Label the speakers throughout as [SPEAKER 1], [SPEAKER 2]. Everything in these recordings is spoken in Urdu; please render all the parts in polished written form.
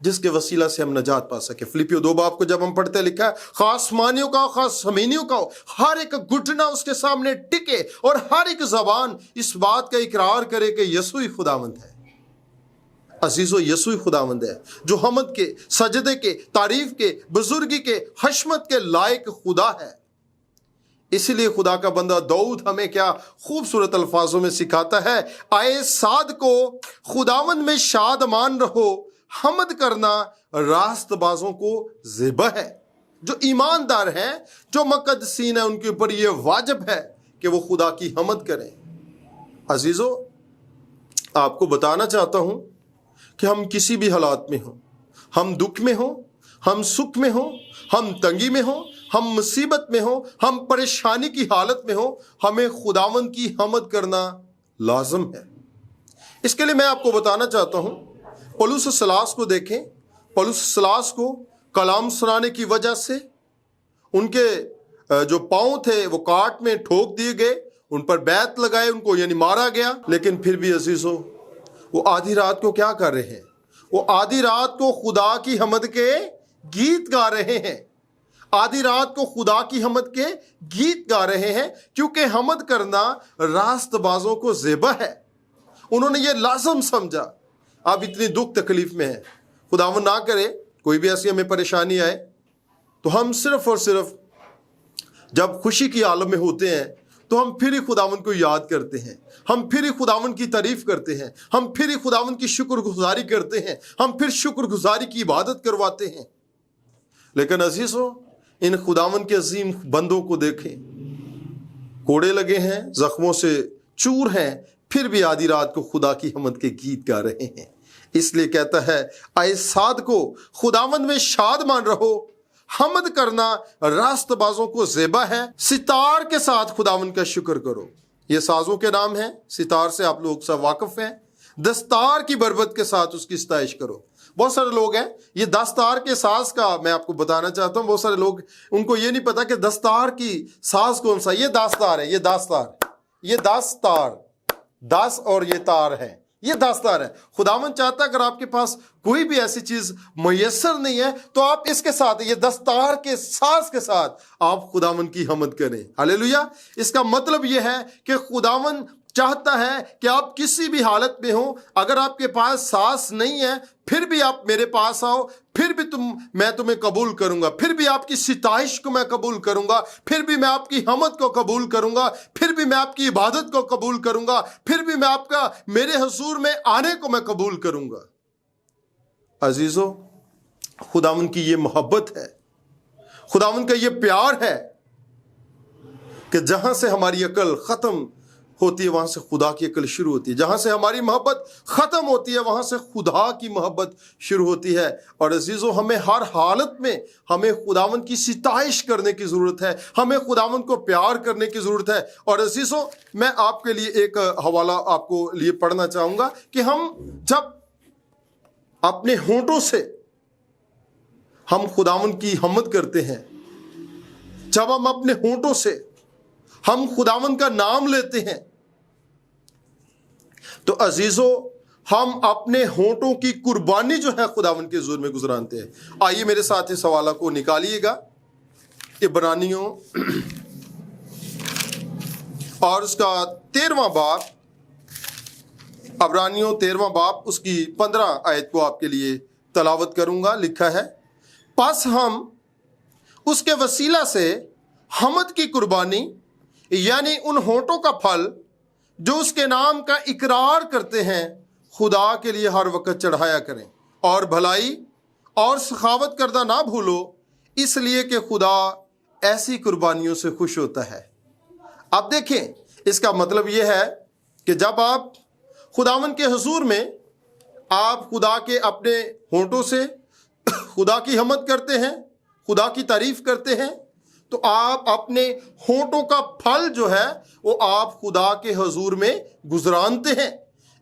[SPEAKER 1] جس کے وسیلہ سے ہم نجات پا سکے۔ فلیپیو 2 باب کو جب ہم پڑھتے لکھا ہے، خاص مانیوں کا خاص زمینیوں کا ہر ایک گھٹنا اس کے سامنے ٹکے اور ہر ایک زبان اس بات کا اقرار کرے کہ یسوع ہی خداوند ہے۔ عزیزو، یسوع ہی خداوند ہے جو حمد کے، سجدے کے، تعریف کے، بزرگی کے، حشمت کے لائق خدا ہے۔ اسی لیے خدا کا بندہ داؤد ہمیں کیا خوبصورت الفاظوں میں سکھاتا ہے، آئے سعد کو خداوند میں شادمان رہو، حمد کرنا راست بازوں کو ذبح ہے۔ جو ایماندار ہیں، جو مقدسین ہیں، ان کے اوپر یہ واجب ہے کہ وہ خدا کی حمد کریں۔ عزیزو، آپ کو بتانا چاہتا ہوں کہ ہم کسی بھی حالات میں ہوں، ہم دکھ میں ہوں، ہم سکھ میں ہوں، ہم تنگی میں ہوں، ہم مصیبت میں ہوں، ہم پریشانی کی حالت میں ہوں، ہمیں خداوند کی حمد کرنا لازم ہے۔ اس کے لیے میں آپ کو بتانا چاہتا ہوں، پولس و سلاس کو دیکھیں۔ پولس و سلاس کو کلام سنانے کی وجہ سے ان کے جو پاؤں تھے وہ کاٹ میں ٹھوک دیے گئے، ان پر بیت لگائے، ان کو یعنی مارا گیا، لیکن پھر بھی عزیزو وہ آدھی رات کو کیا کر رہے ہیں؟ وہ آدھی رات کو خدا کی حمد کے گیت گا رہے ہیں۔ آدھی رات کو خدا کی حمد کے گیت گا رہے ہیں، کیونکہ حمد کرنا راست بازوں کو ذبح ہے۔ انہوں نے یہ لازم سمجھا۔ آپ اتنی دکھ تکلیف میں ہیں، خداوند نہ کرے کوئی بھی ایسی ہمیں پریشانی آئے تو ہم صرف اور صرف جب خوشی کی عالم میں ہوتے ہیں تو ہم پھر ہی خداوند کو یاد کرتے ہیں، ہم پھر ہی خداوند کی تعریف کرتے ہیں، ہم پھر ہی خداوند کی شکر گزاری کرتے ہیں، ہم پھر شکر گزاری کی عبادت کرواتے ہیں۔ لیکن عزیزو، ان خداوند کے عظیم بندوں کو دیکھیں، کوڑے لگے ہیں، زخموں سے چور ہیں، پھر بھی آدھی رات کو خدا کی حمد کے گیت گا رہے ہیں۔ اس لیے کہتا ہے، آئے سعد کو خداوند میں شادمان رہو، حمد کرنا راست بازوں کو ذبح ہے، ستار کے ساتھ خداوند کا شکر کرو۔ یہ سازوں کے نام ہیں، ستار سے آپ لوگ سب واقف ہیں۔ دستار کی بربت کے ساتھ اس کی ستائش کرو۔ بہت سارے لوگ ہیں، یہ دستار کے ساز کا میں آپ کو بتانا چاہتا ہوں، بہت سارے لوگ ان کو یہ نہیں پتا کہ دستار کی ساز کون سا۔ یہ دستار ہے، یہ دستار، یہ دستار، دس اور یہ تار ہے، یہ دستار ہے۔ خداوند چاہتا ہے اگر آپ کے پاس کوئی بھی ایسی چیز میسر نہیں ہے تو آپ اس کے ساتھ، یہ دستار کے ساز کے ساتھ آپ خداوند کی حمد کریں۔ ہلیلویا۔ اس کا مطلب یہ ہے کہ خداوند چاہتا ہے کہ آپ کسی بھی حالت میں ہوں، اگر آپ کے پاس ساز نہیں ہے پھر بھی آپ میرے پاس آؤ، پھر بھی میں تمہیں قبول کروں گا، پھر بھی آپ کی ستائش کو میں قبول کروں گا، پھر بھی میں آپ کی حمد کو قبول کروں گا، پھر بھی میں آپ کی عبادت کو قبول کروں گا، پھر بھی میں آپ کا میرے حضور میں آنے کو میں قبول کروں گا۔ عزیزو، خداوند کی یہ محبت ہے، خداوند کا یہ پیار ہے کہ جہاں سے ہماری عقل ختم ہوتی ہے وہاں سے خدا کی عقل شروع ہوتی ہے، جہاں سے ہماری محبت ختم ہوتی ہے وہاں سے خدا کی محبت شروع ہوتی ہے۔ اور عزیزو، ہمیں ہر حالت میں ہمیں خداوند کی ستائش کرنے کی ضرورت ہے، ہمیں خداوند کو پیار کرنے کی ضرورت ہے۔ اور عزیزو، میں آپ کے لیے ایک حوالہ آپ کو لیے پڑھنا چاہوں گا کہ ہم جب اپنے ہونٹوں سے ہم خداوند کی حمد کرتے ہیں، جب ہم اپنے ہونٹوں سے ہم خداوند کا نام لیتے ہیں تو عزیزو، ہم اپنے ہونٹوں کی قربانی جو ہے خداوند کے حضور میں گزرانتے ہیں۔ آئیے میرے ساتھ اس حوالہ کو نکالیے گا، عبرانیوں اور اس کا 13واں باب، عبرانیوں 13واں باب، اس کی 15 آیت کو آپ کے لیے تلاوت کروں گا۔ لکھا ہے، پس ہم اس کے وسیلہ سے حمد کی قربانی یعنی ان ہونٹوں کا پھل جو اس کے نام کا اقرار کرتے ہیں خدا کے لیے ہر وقت چڑھایا کریں، اور بھلائی اور سخاوت کردہ نہ بھولو، اس لیے کہ خدا ایسی قربانیوں سے خوش ہوتا ہے۔ اب دیکھیں، اس کا مطلب یہ ہے کہ جب آپ خداوند کے حضور میں آپ خدا کے اپنے ہونٹوں سے خدا کی حمد کرتے ہیں، خدا کی تعریف کرتے ہیں، تو آپ اپنے ہونٹوں کا پھل جو ہے وہ آپ خدا کے حضور میں گزرانتے ہیں۔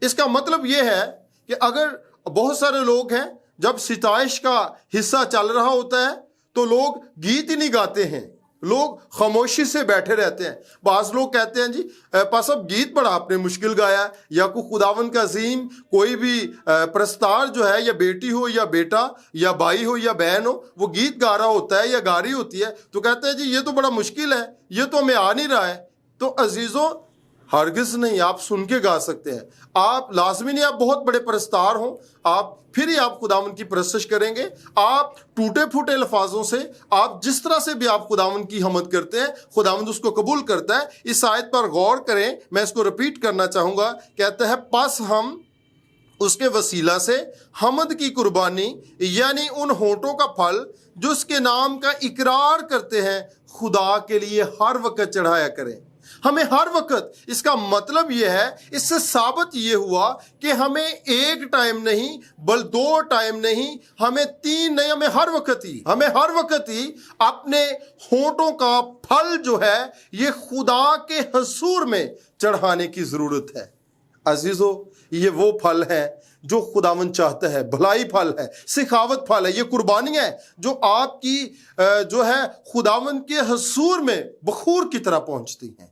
[SPEAKER 1] اس کا مطلب یہ ہے کہ اگر بہت سارے لوگ ہیں، جب ستائش کا حصہ چل رہا ہوتا ہے تو لوگ گیت ہی نہیں گاتے ہیں، لوگ خاموشی سے بیٹھے رہتے ہیں. بعض لوگ کہتے ہیں جی پاس اب گیت بڑا آپ نے مشکل گایا, یا کوئی خداوند کا عظیم کوئی بھی پرستار جو ہے, یا بیٹی ہو یا بیٹا یا بھائی ہو یا بہن ہو, وہ گیت گا رہا ہوتا ہے یا گا رہی ہوتی ہے, تو کہتے ہیں جی یہ تو بڑا مشکل ہے, یہ تو ہمیں آ نہیں رہا ہے. تو عزیزوں ہرگز نہیں, آپ سن کے گا سکتے ہیں. آپ لازمی نہیں آپ بہت بڑے پرستار ہوں, آپ پھر ہی آپ خداوند کی پرستش کریں گے. آپ ٹوٹے پھوٹے الفاظوں سے, آپ جس طرح سے بھی آپ خداوند کی حمد کرتے ہیں, خداوند اس کو قبول کرتا ہے. اس آیت پر غور کریں, میں اس کو رپیٹ کرنا چاہوں گا. کہتا ہے پس ہم اس کے وسیلہ سے حمد کی قربانی یعنی ان ہونٹوں کا پھل جو اس کے نام کا اقرار کرتے ہیں خدا کے لیے ہر وقت چڑھایا کریں. ہمیں ہر وقت, اس کا مطلب یہ ہے, اس سے ثابت یہ ہوا کہ ہمیں ایک ٹائم نہیں بل 2 ٹائم نہیں, ہمیں 3 نہیں, ہمیں ہر وقت ہی اپنے ہونٹوں کا پھل جو ہے یہ خدا کے حضور میں چڑھانے کی ضرورت ہے. عزیزو یہ وہ پھل ہے جو خداوند چاہتا ہے, بھلائی پھل ہے, سخاوت پھل ہے, یہ قربانی ہے جو آپ کی جو ہے خداوند کے حضور میں بخور کی طرح پہنچتی ہیں.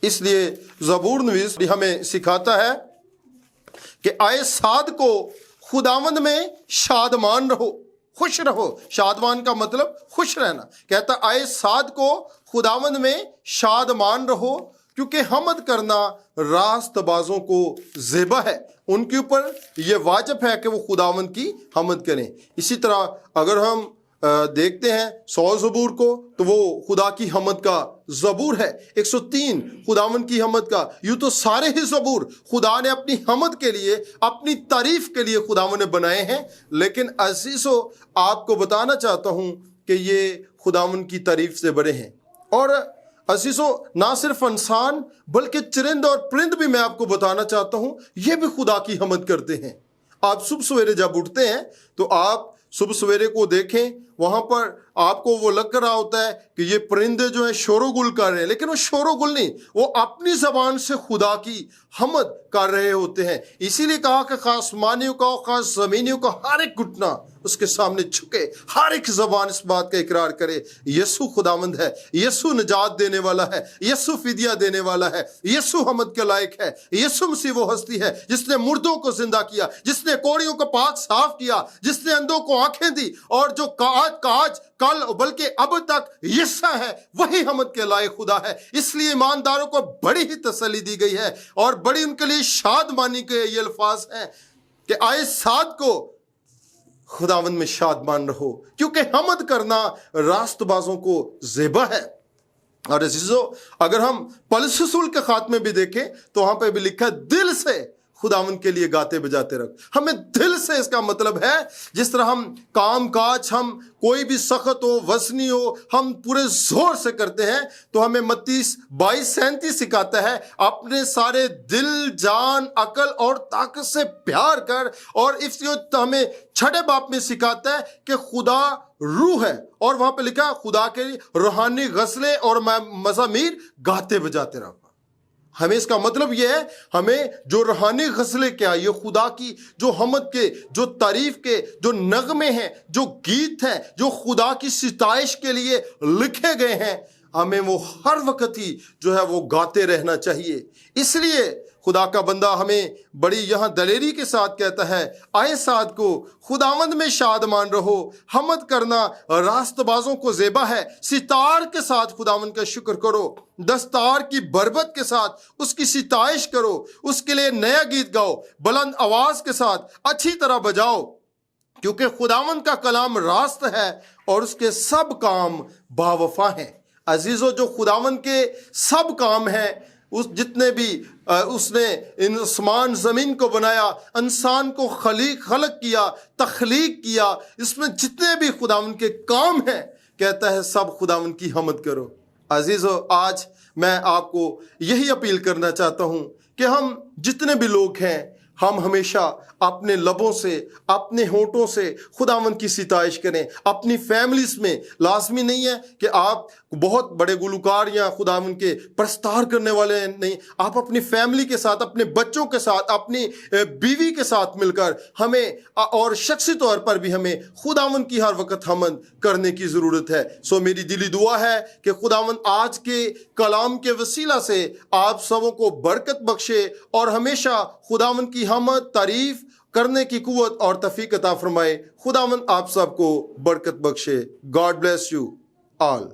[SPEAKER 1] اس لیے زبور نویس ہمیں سکھاتا ہے کہ آئے صاد کو خداوند میں شادمان رہو, خوش رہو. شادمان کا مطلب خوش رہنا. کہتا آئے صاد کو خداوند میں شادمان رہو, کیونکہ حمد کرنا راست بازوں کو زیبا ہے. ان کے اوپر یہ واجب ہے کہ وہ خداوند کی حمد کریں. اسی طرح اگر ہم دیکھتے ہیں 100 زبور کو, تو وہ خدا کی حمد کا زبور ہے. 103 خداوند کی حمد کا. یوں تو سارے ہی زبور خدا نے اپنی حمد کے لیے, اپنی تعریف کے لیے خداوند نے بنائے ہیں. لیکن عزیزو آپ کو بتانا چاہتا ہوں کہ یہ خداوند کی تعریف سے بڑے ہیں. اور عزیزو نہ صرف انسان بلکہ چرند اور پرند بھی میں آپ کو بتانا چاہتا ہوں, یہ بھی خدا کی حمد کرتے ہیں. آپ صبح سویرے جب اٹھتے ہیں تو آپ صبح سویرے کو دیکھیں, وہاں پر آپ کو وہ لگ رہا ہوتا ہے کہ یہ پرندے جو ہیں شور و گل کر رہے ہیں, لیکن وہ شور و گل نہیں, وہ اپنی زبان سے خدا کی حمد کر رہے ہوتے ہیں. اسی لیے کہا کہ خاص آسمانیوں کا خاص زمینیوں کا ہر ایک گھٹنا اس کے سامنے جھکے, ہر ایک زبان اس بات کا اقرار کرے یسوع خداوند ہے, یسوع نجات دینے والا ہے, یسوع فدیہ دینے والا ہے, یسوع حمد کے لائق ہے. یسوع مسیح وہ ہستی ہے جس نے مردوں کو زندہ کیا, جس نے کوڑیوں کو پاک صاف کیا, جس نے اندھوں کو آنکھیں دی, اور جو آج کل بلکہ اب تک یسوع ہے, وہی حمد کے لائق خدا ہے. اس لیے ایمانداروں کو بڑی ہی تسلی دی گئی ہے اور بڑی ان کے لیے شادمانی کے یہ الفاظ ہیں کہ آئے صاد کو خداوند میں شادمان رہو, کیونکہ حمد کرنا راست بازوں کو زیبا ہے. اور عزیزو اگر ہم پولس رسول کے خاتمے بھی دیکھیں تو وہاں پہ بھی لکھا ہے دل سے خداوند کے لیے گاتے بجاتے رکھ. ہمیں دل سے, اس کا مطلب ہے جس طرح ہم کام کاج, ہم کوئی بھی سخت ہو وزنی ہو, ہم پورے زور سے کرتے ہیں, تو ہمیں متی 22:37 سکھاتا ہے اپنے سارے دل جان عقل اور طاقت سے پیار کر. اور اس کو ہمیں چھٹے باپ میں سکھاتا ہے کہ خدا روح ہے, اور وہاں پہ لکھا خدا کے روحانی غزلیں اور مزامیر گاتے بجاتے رہو. ہمیں اس کا مطلب یہ ہے, ہمیں جو روحانی غزلیں کیا, یہ خدا کی جو حمد کے, جو تعریف کے جو نغمے ہیں, جو گیت ہیں, جو خدا کی ستائش کے لیے لکھے گئے ہیں, ہمیں وہ ہر وقت ہی جو ہے وہ گاتے رہنا چاہیے. اس لیے خدا کا بندہ ہمیں بڑی یہاں دلیری کے ساتھ کہتا ہے آئے صاد کو خداوند میں شادمان رہو, حمد کرنا راست بازوں کو زیبا ہے. ستار کے ساتھ خداوند کا شکر کرو, دستار کی بربت کے ساتھ اس کی ستائش کرو, اس کے لیے نیا گیت گاؤ, بلند آواز کے ساتھ اچھی طرح بجاؤ, کیونکہ خداوند کا کلام راست ہے اور اس کے سب کام باوفا ہیں. عزیزو جو خداوند کے سب کام ہیں, اس جتنے بھی اس نے آسمان زمین کو بنایا, انسان کو خلق کیا, تخلیق کیا, اس میں جتنے بھی خداوند کے کام ہیں, کہتا ہے سب خداوند کی حمد کرو. عزیزو آج میں آپ کو یہی اپیل کرنا چاہتا ہوں کہ ہم جتنے بھی لوگ ہیں, ہم ہمیشہ اپنے لبوں سے اپنے ہونٹوں سے خداوند کی ستائش کریں. اپنی فیملیز میں لازمی نہیں ہے کہ آپ بہت بڑے گلوکار یا خداوند کے پرستار کرنے والے ہیں، نہیں، آپ اپنی فیملی کے ساتھ، اپنے بچوں کے ساتھ، اپنی بیوی کے ساتھ مل کر ہمیں اور شخصی طور پر بھی ہمیں خداوند کی ہر وقت حمد کرنے کی ضرورت ہے. میری دلی دعا ہے کہ خداوند آج کے کلام کے وسیلہ سے آپ سبوں کو برکت بخشے اور ہمیشہ خداوند کی حمد تعریف کرنے کی قوت اور توفیق عطا فرمائے. خداوند آپ سب کو برکت بخشے. God bless you all.